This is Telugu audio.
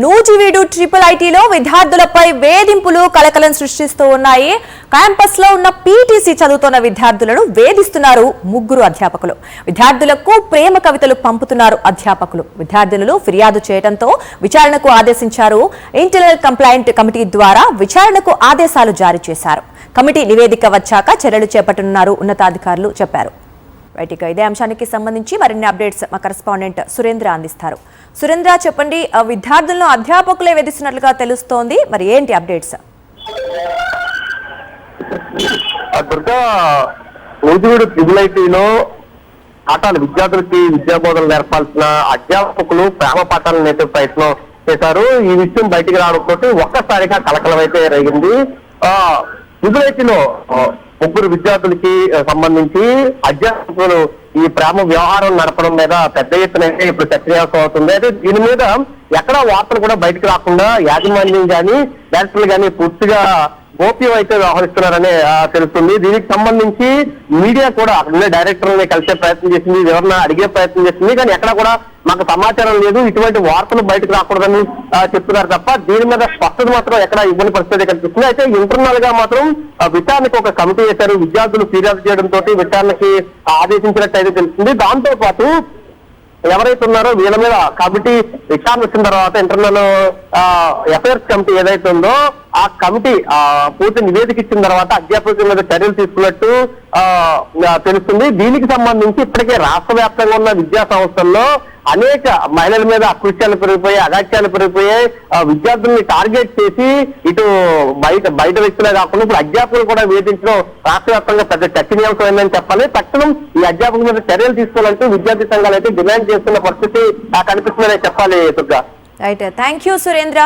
నూజివీడు ట్రిపుల్ ఐటీలో విద్యార్థులపై వేధింపులు కలకలం సృష్టిస్తూ ఉన్నాయి. క్యాంపస్ లో ఉన్న పీటీసీ చదువుతున్న విద్యార్థులను వేధిస్తున్నారు ముగ్గురు అధ్యాపకులు. విద్యార్థులకు ప్రేమ కవితలు పంపుతున్నారు అధ్యాపకులు. విద్యార్థినులు ఫిర్యాదు చేయడంతో విచారణకు ఆదేశించారు. ఇంటర్నల్ కంప్లైంట్ కమిటీ ద్వారా విచారణకు ఆదేశాలు జారీ చేశారు. కమిటీ నివేదిక వచ్చాక చర్యలు చేపట్టనున్నారు ఉన్నతాధికారులు చెప్పారు. రైట్, ఇదే అంశానికి సంబంధించి మరిన్ని అప్డేట్స్ మా కరెస్పాండెంట్ సురేంద్ర అందిస్తారు. సురేంద్ర, చెప్పండి, విద్యార్థులను అధ్యాపకులే వేధిస్తున్నట్లుగా తెలుస్తోంది, మరి ఏంటి అప్డేట్స్? దుర్గా, నూజివీడు ట్రిపుల్ ఐటీలో పాఠాలు విద్యార్థులకి విద్యాబోధనలు నేర్పాల్సిన అధ్యాపకులు ప్రేమ పాఠాలను నేర్పే ప్రయత్నం చేశారు. ఈ విషయం బయటికి రావడంతో ఒక్కసారిగా కలకలం అయితే రేగింది. ట్రిపుల్ ఐటీలో ముగ్గురు విద్యార్థులకి సంబంధించి అధ్యాపకులు ఈ ప్రేమ వ్యవహారం నడపడం మీద పెద్ద ఎత్తున అయితే ఇప్పుడు చర్చనీయాంశం అవుతుంది. అయితే దీని మీద ఎక్కడా వార్తలు కూడా బయటకు రాకుండా యాజమాన్యం కానీ డైరెక్టర్లు కానీ పూర్తిగా గోప్యం అయితే వ్యవహరిస్తున్నారని తెలుస్తుంది. దీనికి సంబంధించి మీడియా కూడా అక్కడ డైరెక్టర్లని కలిసే ప్రయత్నం చేసింది, ఎవరన్నా అడిగే ప్రయత్నం చేసింది, కానీ ఎక్కడ కూడా మాకు సమాచారం లేదు, ఇటువంటి వార్తలు బయటకు రాకూడదని చెప్తున్నారు తప్ప దీని మీద స్పష్టత మాత్రం ఎక్కడ ఇవ్వని పరిస్థితి కనిపిస్తుంది. అయితే ఇంటర్నల్ గా మాత్రం విచారణకు ఒక కమిటీ వేశారు. విద్యార్థులు ఫిర్యాదు చేయడంతో విచారణకి ఆదేశించినట్టు అయితే తెలుస్తుంది. దాంతో పాటు ఎవరైతే ఉన్నారో వీళ్ళ మీద కమిటీ విచారణ వచ్చిన తర్వాత ఇంటర్నల్ అఫైర్స్ కమిటీ ఏదైతే ఉందో ఆ కమిటీ పూర్తి నివేదిక ఇచ్చిన తర్వాత అధ్యాపకుల మీద చర్యలు తీసుకున్నట్టు తెలుస్తుంది. దీనికి సంబంధించి ఇప్పటికే రాష్ట్ర వ్యాప్తంగా ఉన్న విద్యా సంస్థల్లో అనేక మహిళల మీద అకృత్యాలు పెరిగిపోయాయి, అగాత్యాలు పెరిగిపోయాయి. విద్యార్థుల్ని టార్గెట్ చేసి ఇటు బయట వ్యక్తులే కాకుండా ఇప్పుడు అధ్యాపకులు కూడా వేధించడం రాష్ట్ర వ్యాప్తంగా పెద్ద చర్చనీయాంశం అయిందని చెప్పాలి. తక్షణం ఈ అధ్యాపకుల మీద చర్యలు తీసుకోవాలంటూ విద్యార్థి సంఘాలు అయితే డిమాండ్ చేస్తున్న పరిస్థితి కనిపిస్తుందనే చెప్పాలి. Durga, right, thank you Surendra.